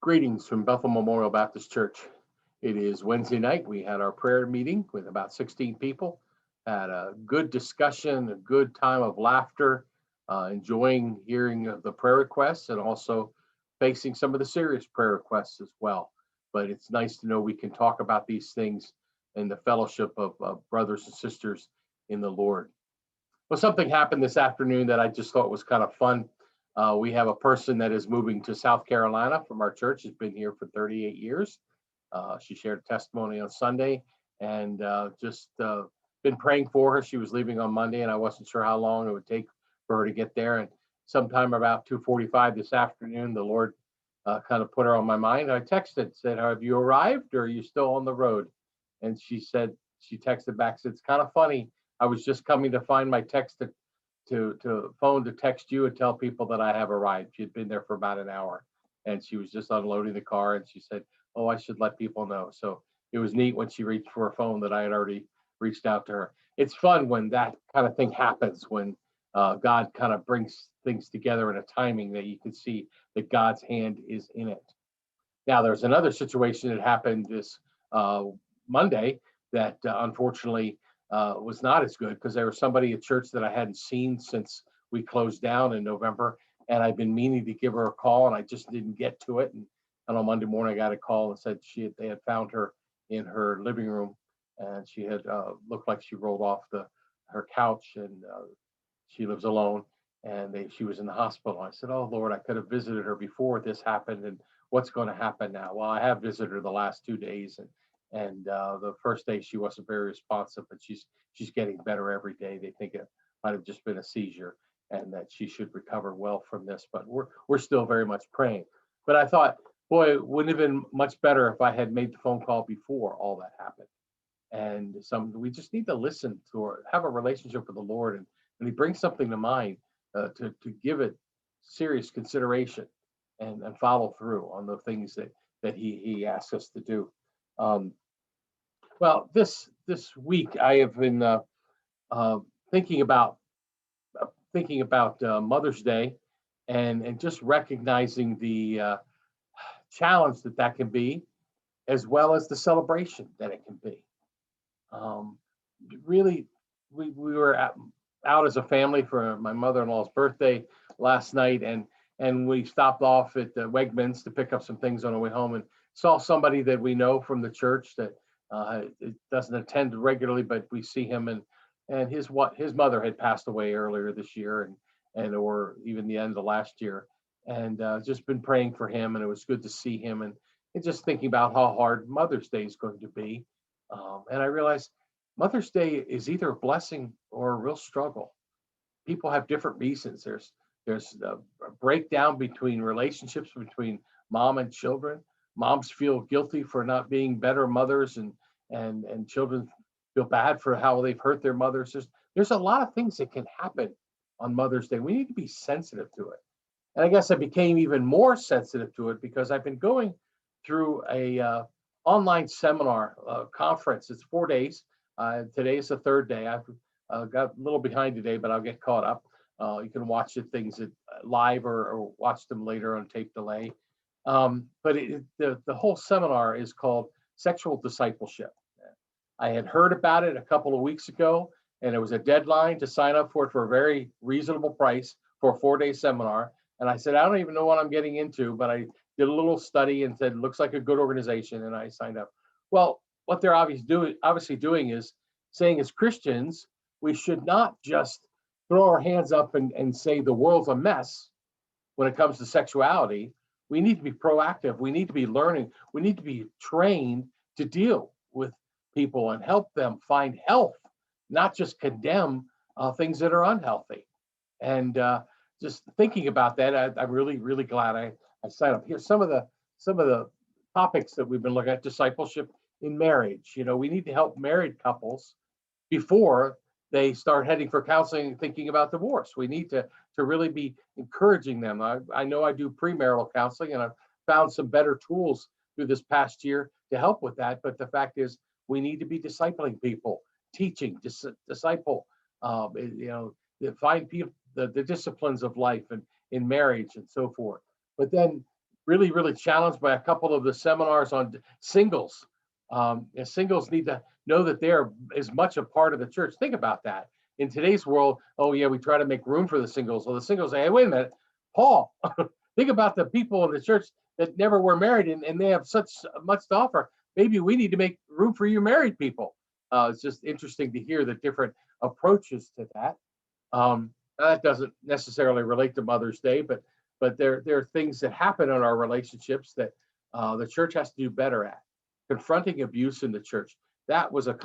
Greetings from Bethel Memorial Baptist Church. It is Wednesday night. We had our prayer meeting with about 16 people. Had a good discussion, a good time of laughter, enjoying hearing of the prayer requests and also facing some of the serious prayer requests as well. But it's nice to know we can talk about these things in the fellowship of brothers and sisters in the Lord. Well, something happened this afternoon that I just thought was kind of fun. We have a person that is moving to South Carolina from our church. Has been here for 38 years. She shared a testimony on Sunday, and just been praying for her. She was leaving on Monday, and I wasn't sure how long it would take for her to get there. And sometime about 2:45 this afternoon, the Lord kind of put her on my mind. I texted, said, "Have you arrived, or are you still on the road?" And she texted back, said, "It's kind of funny. I was just coming to find my text to phone to text you and tell people that I have arrived." She had been there for about an hour, and she was just unloading the car, and she said, "Oh, I should let people know." So it was neat when she reached for her phone that I had already reached out to her. It's fun when that kind of thing happens, when God kind of brings things together in a timing that you can see that God's hand is in it. Now, there's another situation that happened this Monday that unfortunately was not as good, because there was somebody at church that I hadn't seen since we closed down in November, and I've been meaning to give her a call, and I just didn't get to it. And on Monday morning, I got a call and said they had found her in her living room, and she had looked like she rolled off her couch, and she lives alone, and she was in the hospital. I said, "Oh Lord, I could have visited her before this happened, and what's going to happen now?" Well, I have visited her the last 2 days, and the first day she wasn't very responsive, but she's getting better every day. They think it might have just been a seizure, and that she should recover well from this. But we're still very much praying. But I thought, boy, it wouldn't have been much better if I had made the phone call before all that happened. And we just need to listen to or have a relationship with the Lord, and He brings something to mind to give it serious consideration and follow through on the things that He asks us to do. Um, well, this week I have been thinking about Mother's Day, and just recognizing the challenge that can be, as well as the celebration that it can be. Um, Really, we were out as a family for my mother-in-law's birthday last night, and we stopped off at the Wegmans to pick up some things on our way home, and saw somebody that we know from the church that it doesn't attend regularly, but we see him, and his mother had passed away earlier this year, and or even the end of last year, and just been praying for him, and it was good to see him, and just thinking about how hard Mother's Day is going to be. And I realized Mother's Day is either a blessing or a real struggle. People have different reasons. There's a breakdown between relationships between mom and children. Moms feel guilty for not being better mothers, and children feel bad for how they've hurt their mothers. There's a lot of things that can happen on Mother's Day. We need to be sensitive to it. And I guess I became even more sensitive to it because I've been going through a online seminar conference. It's 4 days. Today is the third day. I've got a little behind today, but I'll get caught up. You can watch the things live or watch them later on tape delay. But the whole seminar is called Sexual Discipleship. I had heard about it a couple of weeks ago, and there was a deadline to sign up for it for a very reasonable price for a 4-day seminar. And I said, I don't even know what I'm getting into, but I did a little study and said, looks like a good organization, and I signed up. Well, what they're obviously doing is saying, as Christians, we should not just throw our hands up and say the world's a mess when it comes to sexuality. We need to be proactive. We need to be learning. We need to be trained to deal with people and help them find health, not just condemn things that are unhealthy. And just thinking about that, I'm really, really glad I signed up. Here's some of the topics that we've been looking at. Discipleship in marriage. We need to help married couples before they start heading for counseling and thinking about divorce. We need to really be encouraging them. I know I do premarital counseling, and I've found some better tools through this past year to help with that. But the fact is, we need to be discipling people, teaching, disciple, find people, the disciplines of life and in marriage and so forth. But then really, really challenged by a couple of the seminars on singles. And singles need to know that they are as much a part of the church. Think about that. In today's world, oh yeah, we try to make room for the singles. Well, the singles say, hey, wait a minute, Paul, think about the people in the church that never were married and they have such much to offer. Maybe we need to make room for you married people. It's just interesting to hear the different approaches to that. That doesn't necessarily relate to Mother's Day, but there are things that happen in our relationships that the church has to do better at. Confronting abuse in the church. That was a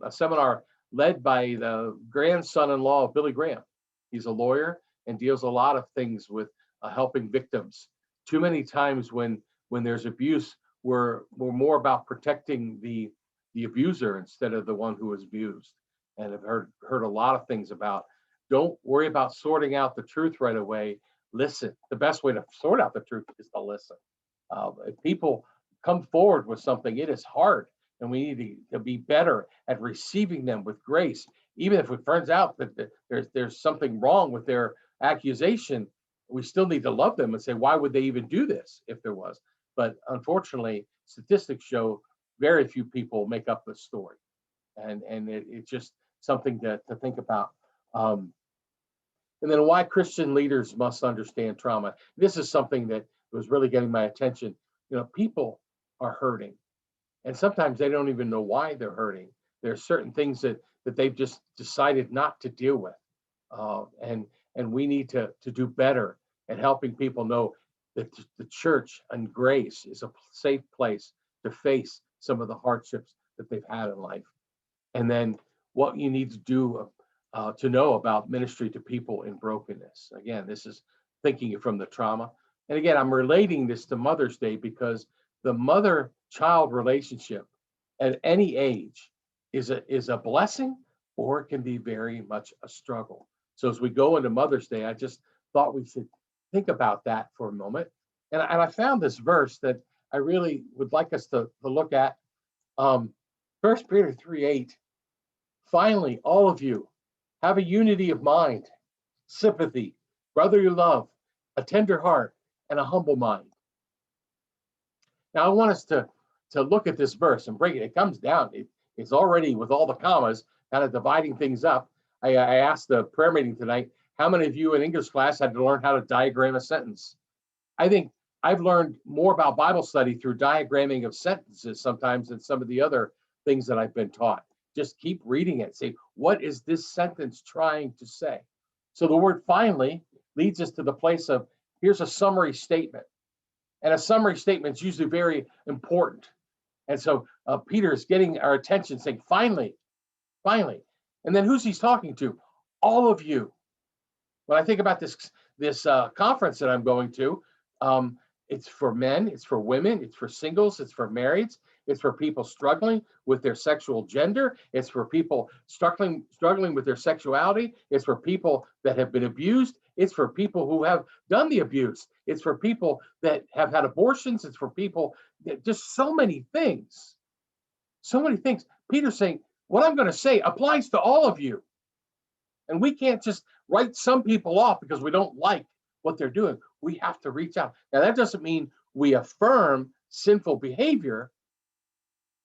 seminar led by the grandson-in-law of Billy Graham. He's a lawyer and deals a lot of things with helping victims. Too many times when there's abuse, we're more about protecting the abuser instead of the one who was abused. And I've heard a lot of things about, don't worry about sorting out the truth right away. Listen. The best way to sort out the truth is to listen. If people come forward with something, it is hard, and we need to be better at receiving them with grace. Even if it turns out that there's something wrong with their accusation, we still need to love them and say, why would they even do this if there was? But unfortunately, statistics show very few people make up the story, and it's just something to think about. And then why Christian leaders must understand trauma. This is something that was really getting my attention. People are hurting, and sometimes they don't even know why they're hurting. There are certain things that they've just decided not to deal with, and we need to do better at helping people know that the church and grace is a safe place to face some of the hardships that they've had in life. And then what you need to do to know about ministry to people in brokenness. Again, this is thinking from the trauma. And again, I'm relating this to Mother's Day because the mother-child relationship at any age is a blessing, or it can be very much a struggle. So as we go into Mother's Day, I just thought we should think about that for a moment. And I found this verse that I really would like us to look at. 1 Peter 3:8. Finally, all of you have a unity of mind, sympathy, brotherly love, a tender heart, and a humble mind. Now, I want us to look at this verse and break it. It comes down. It's already, with all the commas, kind of dividing things up. I asked the prayer meeting tonight, how many of you in English class had to learn how to diagram a sentence? I think I've learned more about Bible study through diagramming of sentences sometimes than some of the other things that I've been taught. Just keep reading it. Say, what is this sentence trying to say? So the word finally leads us to the place of, here's a summary statement. And a summary statement is usually very important. And so Peter is getting our attention saying, finally. And then who's he talking to? All of you. When I think about this conference that I'm going to, it's for men, it's for women, it's for singles, it's for marrieds, it's for people struggling with their sexual gender, it's for people struggling with their sexuality, it's for people that have been abused, it's for people who have done the abuse, it's for people that have had abortions, it's for people that just so many things. Peter's saying, what I'm going to say applies to all of you. And we can't just write some people off because we don't like what they're doing. We have to reach out. Now, that doesn't mean we affirm sinful behavior,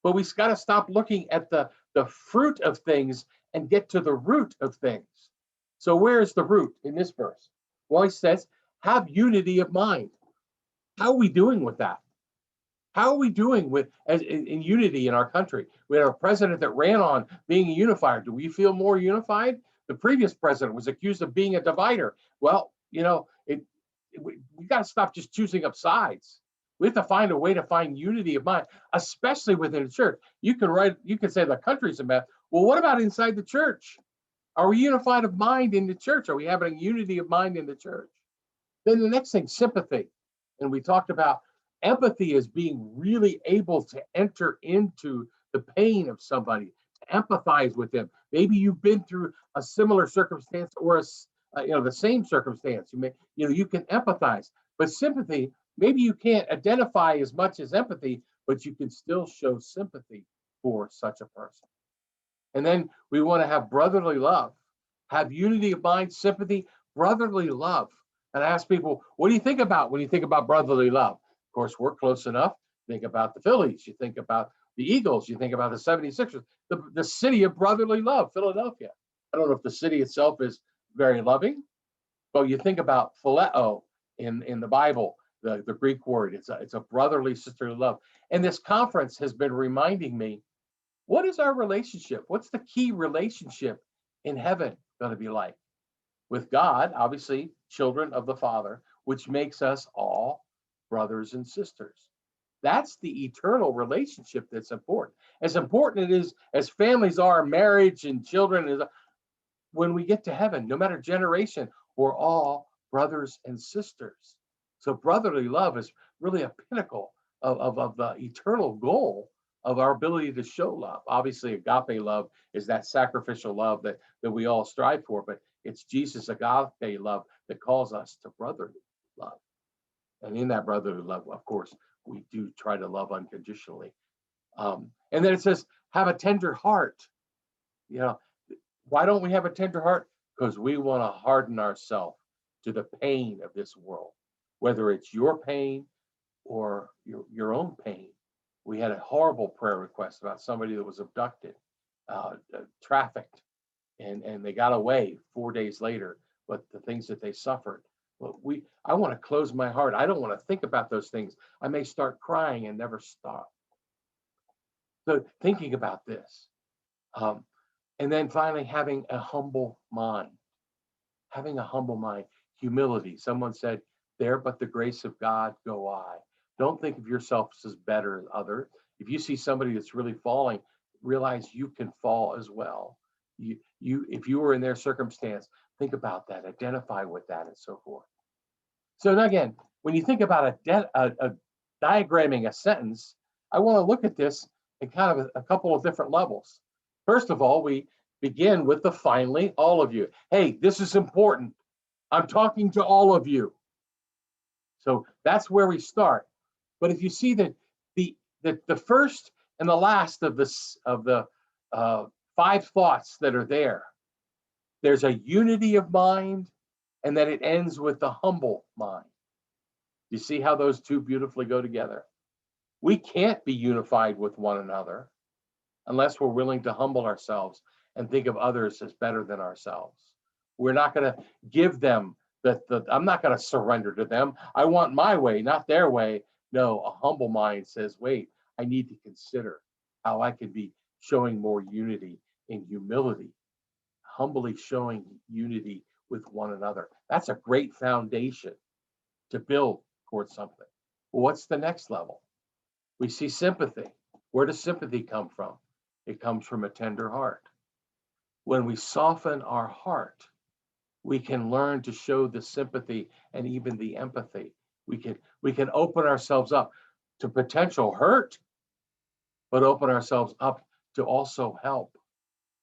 but we've got to stop looking at the fruit of things and get to the root of things. So where is the root in this verse? Well, he says, have unity of mind. How are we doing with that? How are we doing in unity in our country? We had a president that ran on being a unifier. Do we feel more unified? The previous president was accused of being a divider. Well, we got to stop just choosing up sides. We have to find a way to find unity of mind, especially within the church. You can say the country's a mess. Well, what about inside the church? Are we unified of mind in the church? Are we having a unity of mind in the church? Then the next thing, sympathy. And we talked about empathy as being really able to enter into the pain of somebody, to empathize with them. Maybe you've been through a similar circumstance or the same circumstance. You can empathize. But sympathy, maybe you can't identify as much as empathy, but you can still show sympathy for such a person. And then we want to have brotherly love, have unity of mind, sympathy, brotherly love. And I ask people, what do you think about when you think about brotherly love? Of course, we're close enough. Think about the Phillies. You think about the Eagles. You think about the 76ers, the city of brotherly love, Philadelphia. I don't know if the city itself is very loving, but you think about phileo in the Bible, the Greek word. It's a brotherly, sisterly love. And this conference has been reminding me, what is our relationship? What's the key relationship in heaven going to be like? With God, obviously, children of the Father, which makes us all brothers and sisters. That's the eternal relationship that's important. As important it is as families are, marriage and children is, when we get to heaven, no matter generation, we're all brothers and sisters. So brotherly love is really a pinnacle of the eternal goal of our ability to show love. Obviously, agape love is that sacrificial love that we all strive for, but it's Jesus' agape love that calls us to brotherly love. And in that brotherly love, of course, we do try to love unconditionally. And then it says, have a tender heart. You know, why don't we have a tender heart? Because we want to harden ourselves to the pain of this world, whether it's your pain or your own pain. We had a horrible prayer request about somebody that was abducted, trafficked, and they got away 4 days later, but the things that they suffered. Well, I want to close my heart. I don't want to think about those things. I may start crying and never stop. So thinking about this. And then finally, having a humble mind. Having a humble mind, humility. Someone said, there but the grace of God go I. Don't think of yourself as better than others. If you see somebody that's really falling, realize you can fall as well. If you were in their circumstance, think about that, identify with that, and so forth. So again, when you think about a diagramming a sentence, I want to look at this in kind of a couple of different levels. First of all, we begin with the finally, all of you. Hey, this is important. I'm talking to all of you. So that's where we start. But if you see that the first and the last of the 5 thoughts that are there, there's a unity of mind, and then it ends with the humble mind. You see how those two beautifully go together? We can't be unified with one another unless we're willing to humble ourselves and think of others as better than ourselves. We're not going to give them I'm not going to surrender to them. I want my way, not their way. No, a humble mind says, wait, I need to consider how I can be showing more unity in humility, humbly showing unity with one another. That's a great foundation to build towards something. Well, what's the next level? We see sympathy. Where does sympathy come from? It comes from a tender heart. When we soften our heart, we can learn to show the sympathy and even the empathy. We can open ourselves up to potential hurt, but open ourselves up to also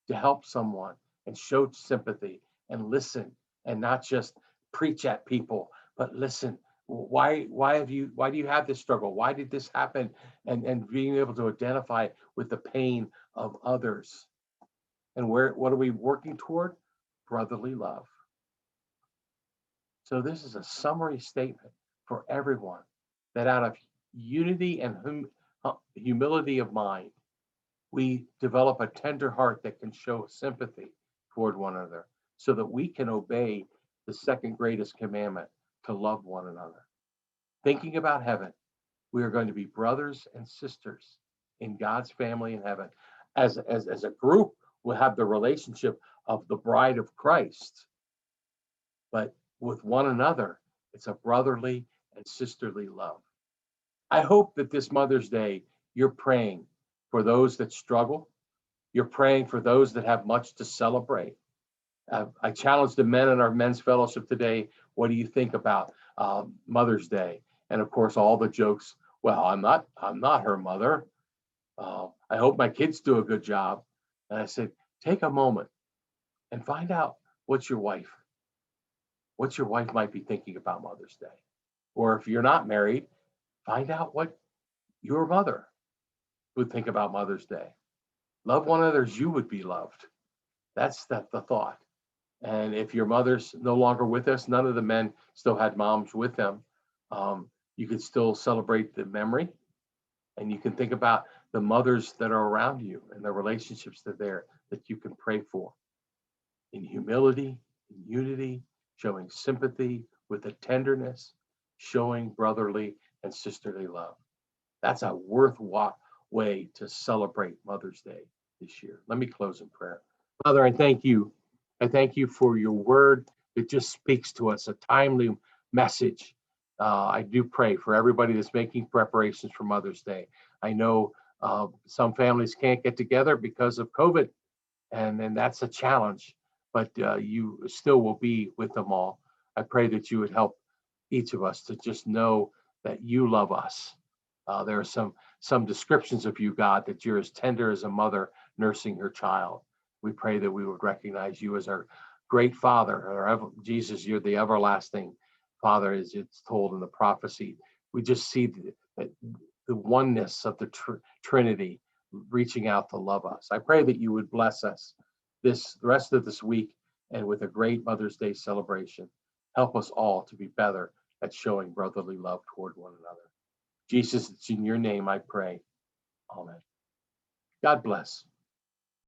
to help someone and show sympathy and listen and not just preach at people, but listen. Why do you have this struggle? Why did this happen? And being able to identify with the pain of others. And what are we working toward? Brotherly love. So this is a summary statement for everyone, that out of unity and humility of mind, we develop a tender heart that can show sympathy toward one another, so that we can obey the second greatest commandment, to love one another. Thinking about heaven, we are going to be brothers and sisters in God's family in heaven. As a group, we'll have the relationship of the bride of Christ, but with one another, it's a brotherly and sisterly love. I hope that this Mother's Day, you're praying for those that struggle. You're praying for those that have much to celebrate. I challenged the men in our men's fellowship today. What do you think about Mother's Day? And of course, all the jokes. Well, I'm not her mother. I hope my kids do a good job. And I said, take a moment and find out what your wife might be thinking about Mother's Day. Or if you're not married, find out what your mother would think about Mother's Day. Love one another as you would be loved. That's the thought. And if your mother's no longer with us, none of the men still had moms with them, you could still celebrate the memory, and you can think about the mothers that are around you and the relationships that are there that you can pray for in humility, in unity, showing sympathy with a tenderness, showing brotherly and sisterly love. That's a worthwhile way to celebrate Mother's Day this year. Let me close in prayer. Father, I thank you. I thank you for your word that just speaks to us, a timely message. I do pray for everybody that's making preparations for Mother's Day. I know some families can't get together because of COVID, and that's a challenge, but you still will be with them all. I pray that you would help each of us to just know that you love us. There are some descriptions of you, God, that you're as tender as a mother nursing her child. We pray that we would recognize you as our great Father, or Jesus, you're the everlasting Father, as it's told in the prophecy. We just see the oneness of the Trinity reaching out to love us. I pray that you would bless us the rest of this week, and with a great Mother's Day celebration, help us all to be better at showing brotherly love toward one another. Jesus, it's in your name I pray. Amen. God bless.